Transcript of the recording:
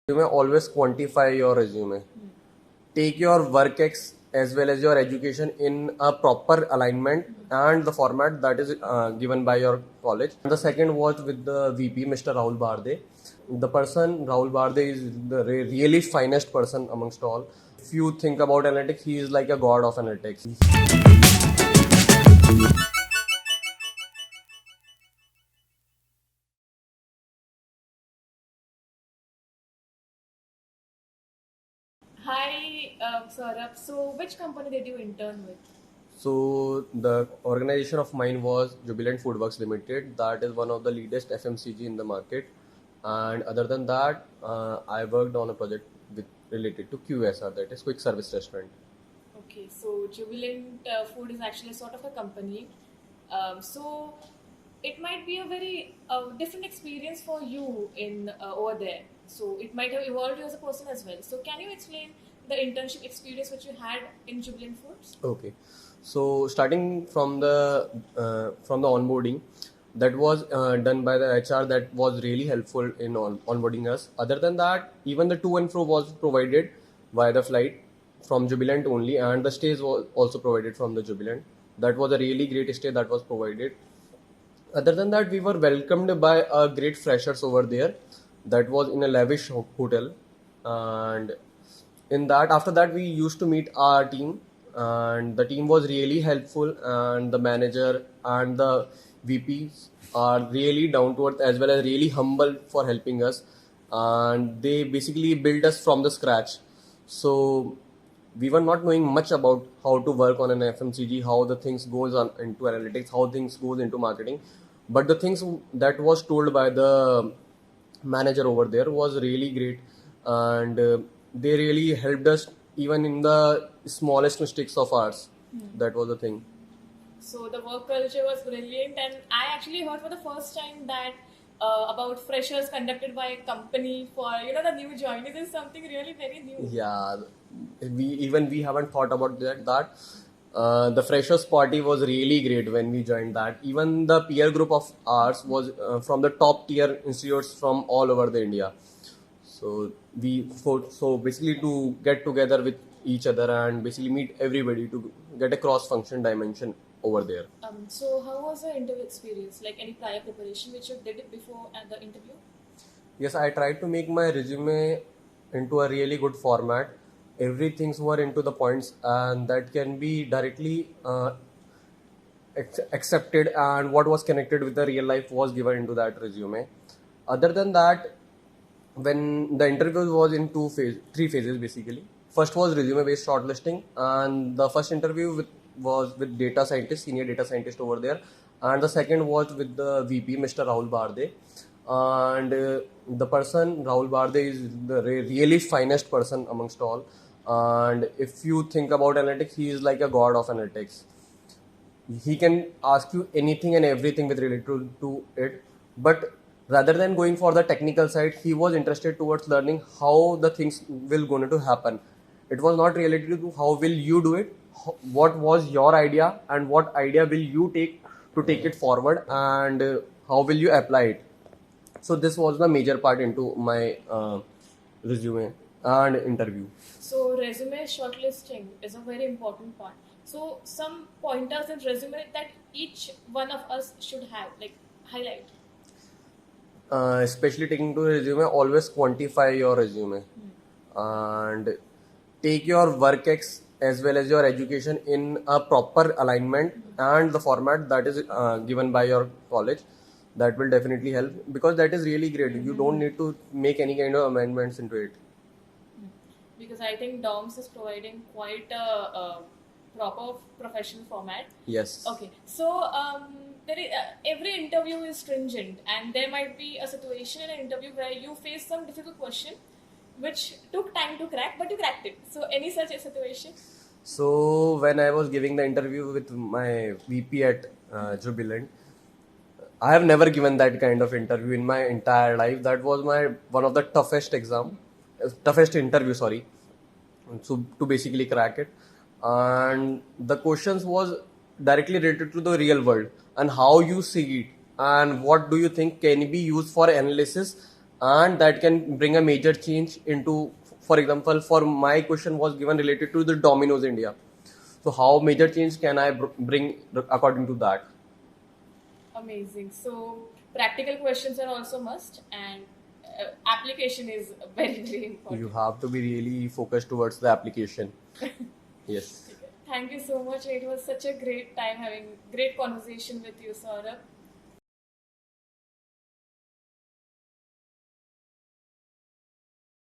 Resume, always quantify your resume. Take your work ex as well as your education in a proper alignment and the format that is given by your college. The second was with the VP, Mr. Rahul Barde. The person, Rahul Barde, is the really finest person amongst all. If you think about analytics, he is like a god of analytics. Hi, Saurabh. So, which company did you intern with? So the organization of mine was Jubilant FoodsWorks Limited. That is one of the leadest FMCG in the market. And other than that, I worked on a project related to QSR, that is quick service restaurant. Okay, so Jubilant Food is actually sort of a company. So, it might be a very different experience for you in over there. So, it might have evolved you as a person as well. So, can you explain the internship experience which you had in Jubilant Foods? Okay, so starting from the onboarding, that was done by the HR. That was really helpful in onboarding us. Other than that, even the to and fro was provided via the flight from Jubilant only, and the stays was also provided from the Jubilant. That was a really great stay that was provided. Other than that, we were welcomed by a great freshers over there. That was in a lavish hotel, and in that after that we used to meet our team, and the team was really helpful, and the manager and the VPs are really down to earth as well as really humble for helping us, and they basically built us from the scratch. So we were not knowing much about how to work on an FMCG, how the things goes on into analytics, how things goes into marketing. But the things that was told by the manager over there was really great, and they really helped us even in the smallest mistakes of ours. That was the thing. So the work culture was brilliant, and I actually heard for the first time that about freshers conducted by a company for the new joinees is something really very new. Yeah, we haven't thought about that. The freshers party was really great when we joined that. Even the peer group of ours was from the top tier institutes from all over the India. So so basically to get together with each other and basically meet everybody to get a cross function dimension over there. So how was the interview experience? Like any prior preparation which you did it before at the interview? Yes, I tried to make my resume into a really good format. Everything's were into the points, and that can be directly accepted, and what was connected with the real life was given into that resume. Other than that, when the interview was in three phases basically. First was resume based shortlisting, and the first interview was with data scientist, senior data scientist over there, and the second was with the VP, Mr. Rahul Barde, and the person Rahul Barde is the really finest person amongst all. And if you think about analytics, he is like a god of analytics. He can ask you anything and everything with related to it, but rather than going for the technical side, he was interested towards learning how the things will going to happen. It was not related to how will you do it, what was your idea, and what idea will you take to take it forward, and how will you apply it. So this was the major part into my resume and interview. So resume shortlisting is a very important part. So some pointers in resume that each one of us should have, like highlight. Especially taking to resume, always quantify your resume, and take your work ex as well as your education in a proper alignment and the format that is given by your college. That will definitely help, because that is really great. You don't need to make any kind of amendments into it. Because I think DoMS is providing quite a proper professional format. Yes. Okay, so every interview is stringent, and there might be a situation in an interview where you face some difficult question, which took time to crack, but you cracked it. So, any such a situation? So when I was giving the interview with my VP at Jubilant, I have never given that kind of interview in my entire life. That was my one of the toughest interview. Sorry, so to basically crack it, and the questions was directly related to the real world and how you see it, and what do you think can be used for analysis, and that can bring a major change into, for example, for my question was given related to the Domino's India. So how major change can I bring according to that? Amazing. So practical questions are also must, and application is very very You important. have to be really focused towards the application. Yes. Thank you so much. It was such a great time having great conversation with you, Saurabh.